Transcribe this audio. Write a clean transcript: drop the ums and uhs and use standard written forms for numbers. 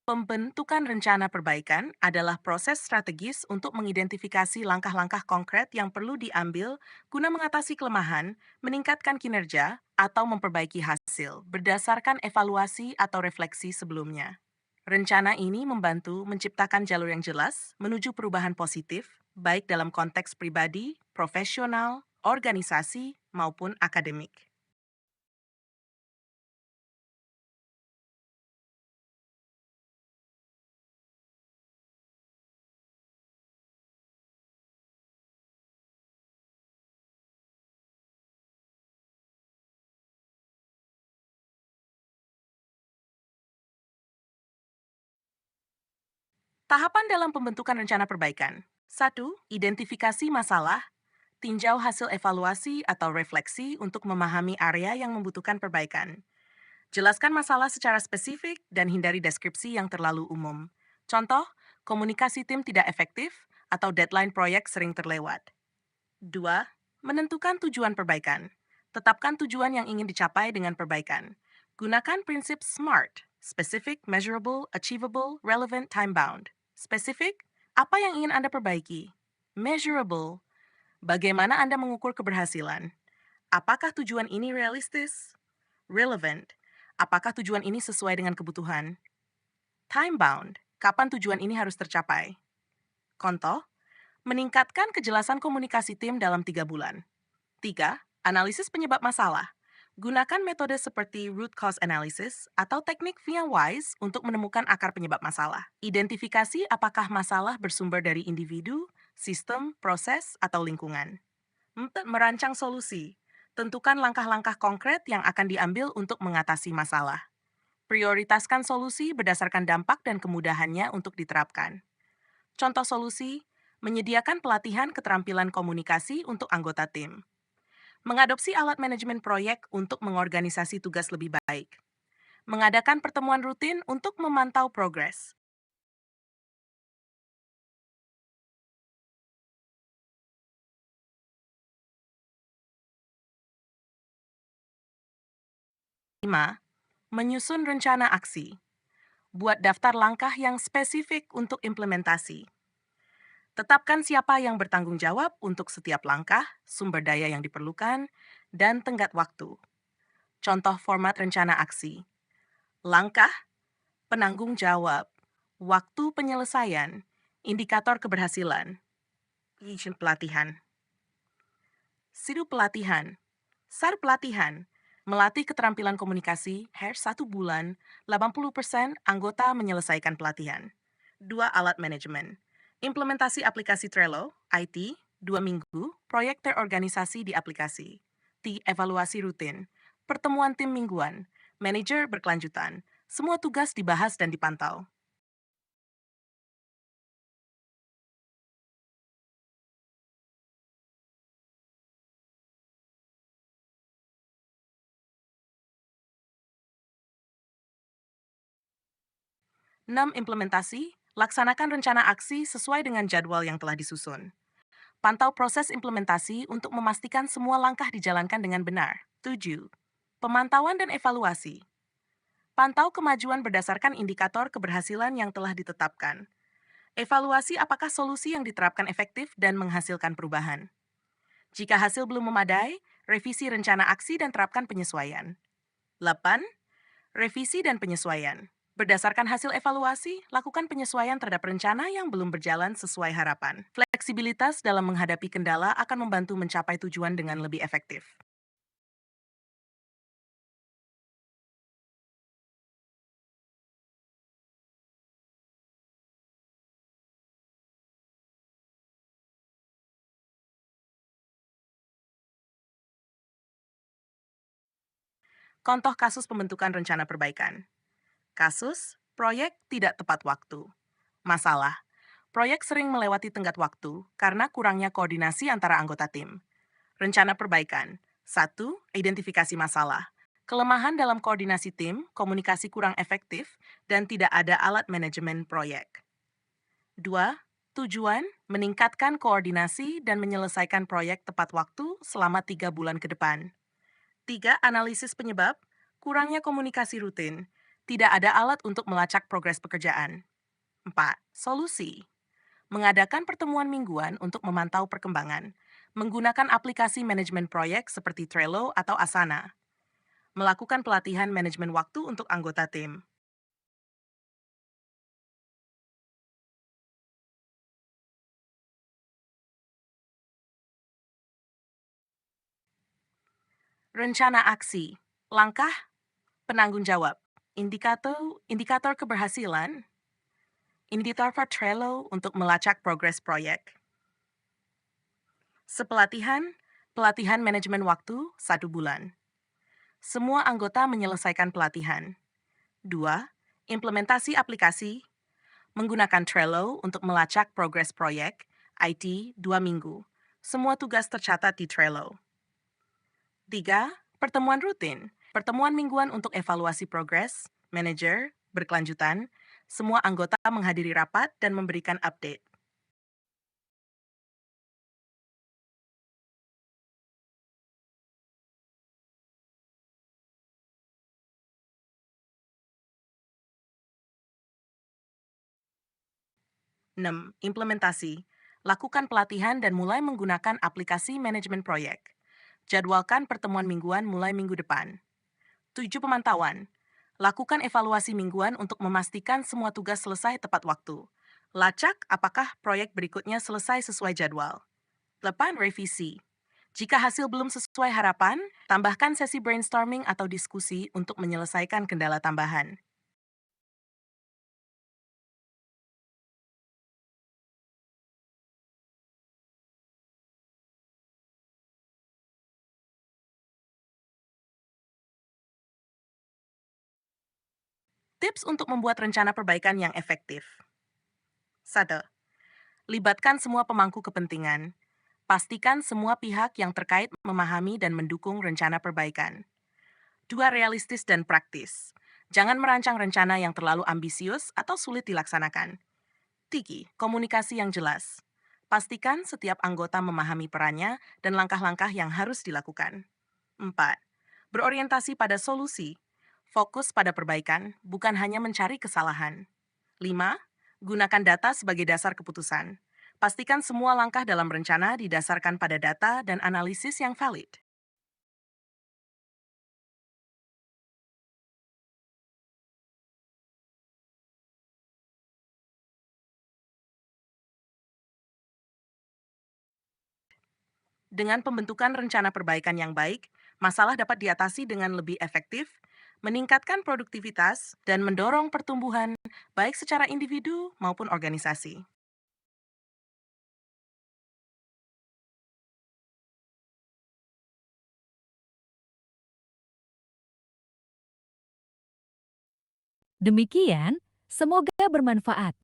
Pembentukan rencana perbaikan adalah proses strategis untuk mengidentifikasi langkah-langkah konkret yang perlu diambil guna mengatasi kelemahan, meningkatkan kinerja, atau memperbaiki hasil berdasarkan evaluasi atau refleksi sebelumnya. Rencana ini membantu menciptakan jalur yang jelas menuju perubahan positif, baik dalam konteks pribadi, profesional, organisasi, maupun akademik. Tahapan dalam pembentukan rencana perbaikan. Satu, identifikasi masalah, tinjau hasil evaluasi atau refleksi untuk memahami area yang membutuhkan perbaikan. Jelaskan masalah secara spesifik dan hindari deskripsi yang terlalu umum. Contoh, komunikasi tim tidak efektif atau deadline proyek sering terlewat. 2. Menentukan tujuan perbaikan. Tetapkan tujuan yang ingin dicapai dengan perbaikan. Gunakan prinsip SMART, specific, measurable, achievable, relevant, time-bound. Spesifik, apa yang ingin Anda perbaiki? Measurable, bagaimana Anda mengukur keberhasilan? Apakah tujuan ini realistis? Relevant, apakah tujuan ini sesuai dengan kebutuhan? Time-bound, kapan tujuan ini harus tercapai? Contoh, meningkatkan kejelasan komunikasi tim dalam 3 bulan. 3. Analisis penyebab masalah. Gunakan metode seperti root cause analysis atau teknik via WISE untuk menemukan akar penyebab masalah. Identifikasi apakah masalah bersumber dari individu, sistem, proses, atau lingkungan. 4. Merancang solusi. Tentukan langkah-langkah konkret yang akan diambil untuk mengatasi masalah. Prioritaskan solusi berdasarkan dampak dan kemudahannya untuk diterapkan. Contoh solusi, menyediakan pelatihan keterampilan komunikasi untuk anggota tim. Mengadopsi alat manajemen proyek untuk mengorganisasi tugas lebih baik. Mengadakan pertemuan rutin untuk memantau progres. 5. Menyusun rencana aksi. Buat daftar langkah yang spesifik untuk implementasi. Tetapkan siapa yang bertanggung jawab untuk setiap langkah, sumber daya yang diperlukan, dan tenggat waktu. Contoh format rencana aksi. Langkah, penanggung jawab, waktu penyelesaian, indikator keberhasilan, izin pelatihan. Sidu pelatihan. SAR pelatihan. Melatih keterampilan komunikasi, HERS 1 bulan, 80% anggota menyelesaikan pelatihan. 2. Alat manajemen. Implementasi aplikasi Trello, IT, 2 minggu, proyek terorganisasi di aplikasi. Evaluasi rutin. Pertemuan tim mingguan. Manajer berkelanjutan. Semua tugas dibahas dan dipantau. 6. Implementasi. Laksanakan rencana aksi sesuai dengan jadwal yang telah disusun. Pantau proses implementasi untuk memastikan semua langkah dijalankan dengan benar. 7. Pemantauan dan evaluasi. Pantau kemajuan berdasarkan indikator keberhasilan yang telah ditetapkan. Evaluasi apakah solusi yang diterapkan efektif dan menghasilkan perubahan. Jika hasil belum memadai, revisi rencana aksi dan terapkan penyesuaian. 8. Revisi dan penyesuaian. Berdasarkan hasil evaluasi, lakukan penyesuaian terhadap rencana yang belum berjalan sesuai harapan. Fleksibilitas dalam menghadapi kendala akan membantu mencapai tujuan dengan lebih efektif. Contoh kasus pembentukan rencana perbaikan. Kasus, proyek tidak tepat waktu. Masalah, proyek sering melewati tenggat waktu karena kurangnya koordinasi antara anggota tim. Rencana perbaikan. 1. Identifikasi masalah. Kelemahan dalam koordinasi tim, komunikasi kurang efektif, dan tidak ada alat manajemen proyek. 2. Tujuan, meningkatkan koordinasi dan menyelesaikan proyek tepat waktu selama 3 bulan ke depan. 3. Analisis penyebab, kurangnya komunikasi rutin, Tidak ada alat untuk melacak progres pekerjaan. 4. Solusi. Mengadakan pertemuan mingguan untuk memantau perkembangan. Menggunakan aplikasi manajemen proyek seperti Trello atau Asana. Melakukan pelatihan manajemen waktu untuk anggota tim. Rencana aksi. Langkah penanggung jawab. Indikator keberhasilan. Indikator Trello untuk melacak progres proyek. Sepelatihan, pelatihan manajemen waktu 1 bulan. Semua anggota menyelesaikan pelatihan. 2. Implementasi aplikasi. Menggunakan Trello untuk melacak progres proyek. IT 2 minggu. Semua tugas tercatat di Trello. 3. Pertemuan rutin. Pertemuan mingguan untuk evaluasi progres, manajer, berkelanjutan. Semua anggota menghadiri rapat dan memberikan update. 6. Implementasi. Lakukan pelatihan dan mulai menggunakan aplikasi manajemen proyek. Jadwalkan pertemuan mingguan mulai minggu depan. 7. Pemantauan. Lakukan evaluasi mingguan untuk memastikan semua tugas selesai tepat waktu. Lacak apakah proyek berikutnya selesai sesuai jadwal. 8. Revisi. Jika hasil belum sesuai harapan, tambahkan sesi brainstorming atau diskusi untuk menyelesaikan kendala tambahan. Tips untuk membuat rencana perbaikan yang efektif. 1. Libatkan semua pemangku kepentingan. Pastikan semua pihak yang terkait memahami dan mendukung rencana perbaikan. 2. Realistis dan praktis. Jangan merancang rencana yang terlalu ambisius atau sulit dilaksanakan. 3. Komunikasi yang jelas. Pastikan setiap anggota memahami perannya dan langkah-langkah yang harus dilakukan. 4. Berorientasi pada solusi. Fokus pada perbaikan, bukan hanya mencari kesalahan. 5. Gunakan data sebagai dasar keputusan. Pastikan semua langkah dalam rencana didasarkan pada data dan analisis yang valid. Dengan pembentukan rencana perbaikan yang baik, masalah dapat diatasi dengan lebih efektif, meningkatkan produktivitas, dan mendorong pertumbuhan baik secara individu maupun organisasi. Demikian, semoga bermanfaat.